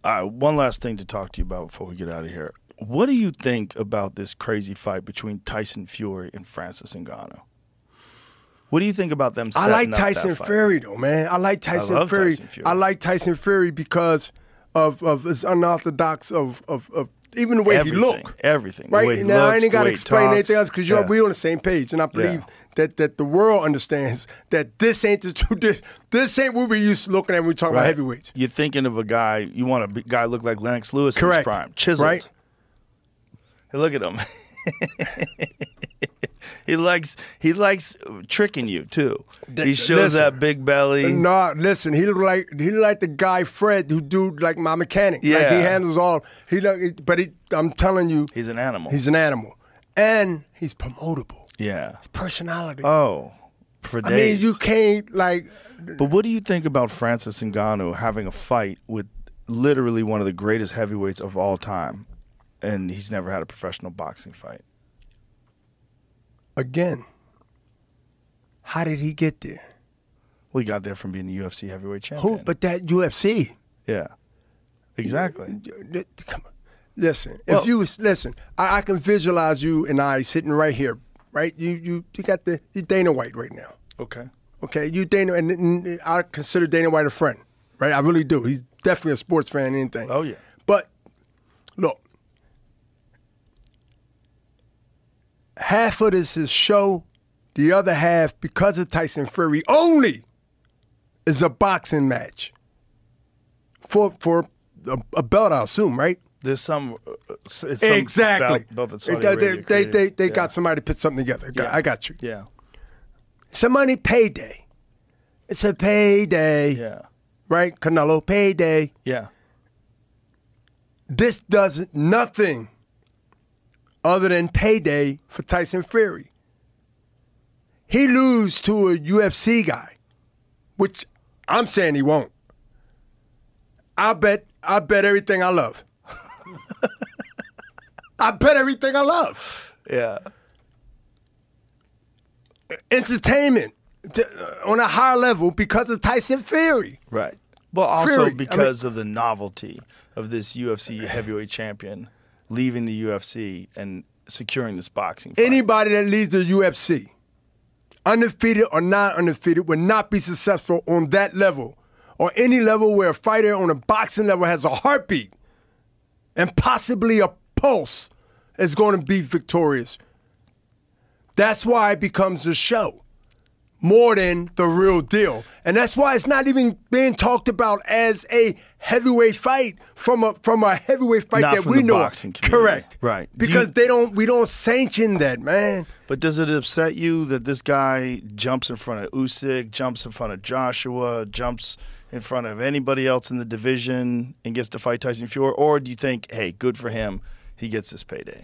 All right, one last thing to talk to you about before we get out of here. What do you think about this crazy fight between Tyson Fury and Francis Ngannou? What do you think about them setting I like up Tyson that fight? Fury, though, man. I like Tyson Fury. Tyson Fury. I like Tyson Fury because of his unorthodox of even the way he looked. Everything. Right? The way he now, looks, I ain't got to the way he explain talks. anything else because we're on the same page. And I believe that the world understands that this ain't the truth. This ain't what we used to looking at when we talk about heavyweights. You're thinking of a guy, you want a guy look like Lennox Lewis in his prime. Chiseled. Right? Hey, look at him. He likes tricking you too. He shows that big belly. No, listen, he look like the guy Fred who do like my mechanic. Yeah. Like he handles all. I'm telling you, He's an animal. He's an animal, and he's promotable. Yeah. His personality. Oh, for days. I mean, you can't like. But what do you think about Francis Ngannou having a fight with literally one of the greatest heavyweights of all time, and he's never had a professional boxing fight? Again, how did he get there? Well, he got there from being the UFC heavyweight champion. Who? But that UFC. Yeah, exactly. Come on. Listen, if you listen, I can visualize you and I sitting right here, right? You got you Dana White right now. Okay. Okay, you Dana, and I consider Dana White a friend, right? I really do. He's definitely a sports fan and anything. Oh yeah. But look, half of this is show, the other half, because of Tyson Fury only, is a boxing match for a belt, I assume, right? There's some exactly. Belt that Saudi Arabia they got somebody to put something together. I got you. Yeah. It's a money payday. It's a payday. Yeah. Right? Canelo payday. Yeah. This does nothing other than payday for Tyson Fury. He lose to a UFC guy, which I'm saying he won't. I bet everything I love. I bet everything I love. Yeah. Entertainment on a higher level because of Tyson Fury. Right. Well, also because of the novelty of this UFC heavyweight champion leaving the UFC and securing this boxing fight. Anybody that leaves the UFC, undefeated or not undefeated, will not be successful on that level or any level where a fighter on a boxing level has a heartbeat and possibly a pulse is going to be victorious. That's why it becomes a show more than the real deal. And that's why it's not even being talked about as a heavyweight fight from a heavyweight fight not that from we the know. Boxing community. Correct. Right. Because we don't sanction that, man. But does it upset you that this guy jumps in front of Usyk, jumps in front of Joshua, jumps in front of anybody else in the division and gets to fight Tyson Fury? Or do you think, hey, good for him, he gets this payday?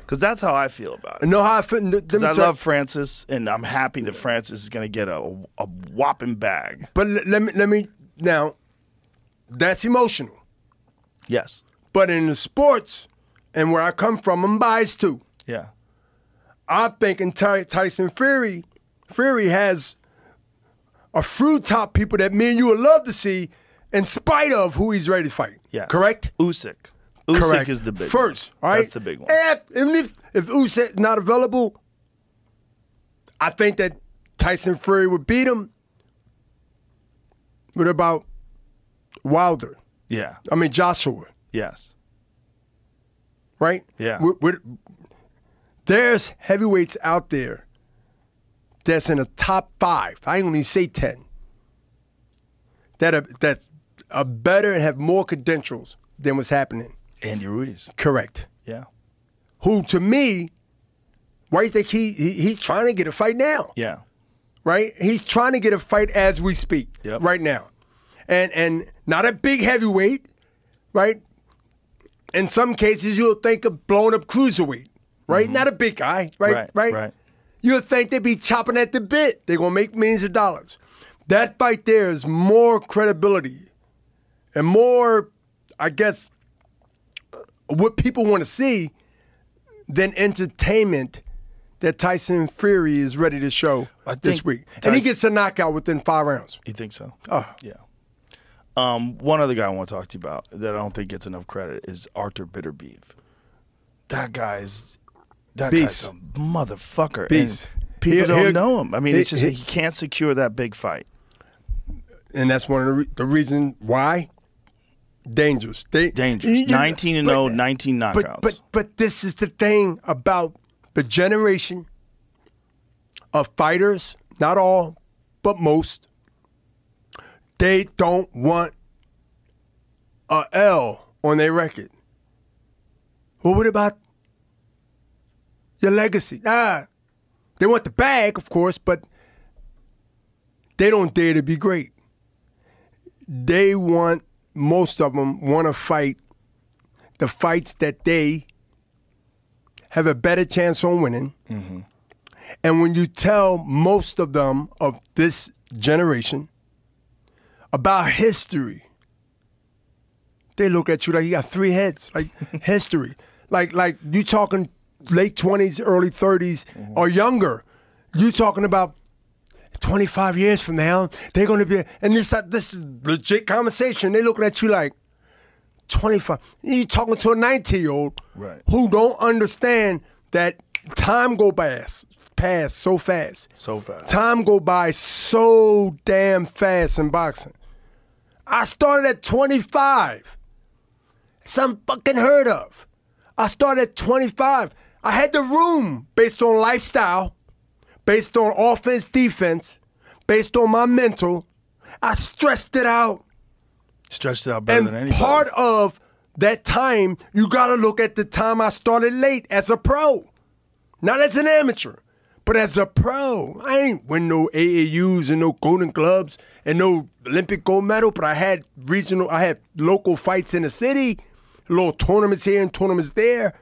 Because that's how I feel about it. No, how I feel. Because I love Francis, and I'm happy that Francis is going to get a whopping bag. But let me now. That's emotional. Yes. But in the sports, and where I come from, I'm biased too. Yeah. I'm thinking Tyson Fury has a few top people that me and you would love to see, in spite of who he's ready to fight. Yes. Correct? Usyk Correct. is the big first, one. All right? That's the big one. And if Usyk not available, I think that Tyson Fury would beat him. What about Wilder? Yeah. I mean Joshua. Yes. Right? Yeah. There's heavyweights out there that's in the top 5. I only say 10. That's are better and have more credentials than what's happening. Andy Ruiz. Correct. Yeah. Who, to me, why do you think he's trying to get a fight now? Yeah. Right? He's trying to get a fight as we speak. Yep. Right now. And not a big heavyweight, right? In some cases, you'll think of blown up cruiserweight, right? Mm-hmm. Not a big guy, right? Right. You'll think they'd be chopping at the bit. They're going to make millions of dollars. That fight there is more credibility and more, I guess, what people want to see than entertainment that Tyson Fury is ready to show this week. And he gets a knockout within 5 rounds. You think so? Oh. Yeah. One other guy I want to talk to you about that I don't think gets enough credit is Arthur Bitterbeef. That guy's a motherfucker. Beast. And people don't know him. I mean, it's just he can't secure that big fight. And that's one of the reasons why. Dangerous. Dangerous. 19-0, 19 knockouts. But this is the thing about the generation of fighters, not all, but most. They don't want a L on their record. Well, what about your legacy? They want the bag, of course, but they don't dare to be great. Most of them want to fight the fights that they have a better chance on winning. Mm-hmm. And when you tell most of them of this generation about history, they look at you like you got 3 heads, like history. Like you talking late 20s, early 30s, or younger. You talking about 25 years from now, they're going to be, and this is legit conversation. They looking at you like 25. You talking to a 19-year-old who don't understand that time go past so fast. So fast. Time go by so damn fast in boxing. I started at 25. It's unfucking heard of. I started at 25. I had the room based on lifestyle, based on offense, defense, based on my mental. I stretched it out. Stretched it out better than anybody. And part of that time, you got to look at the time I started late as a pro. Not as an amateur, but as a pro. I ain't win no AAUs and no Golden Gloves and no Olympic gold medal, but I had local fights in the city, little tournaments here and tournaments there.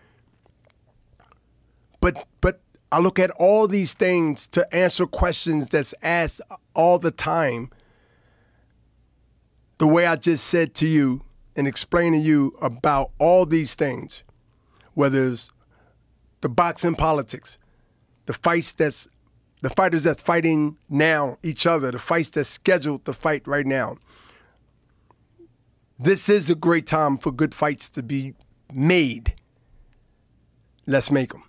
But I look at all these things to answer questions that's asked all the time. The way I just said to you and explained to you about all these things, whether it's the boxing politics, the fighters that's fighting now each other, the fights that's scheduled to fight right now. This is a great time for good fights to be made. Let's make them.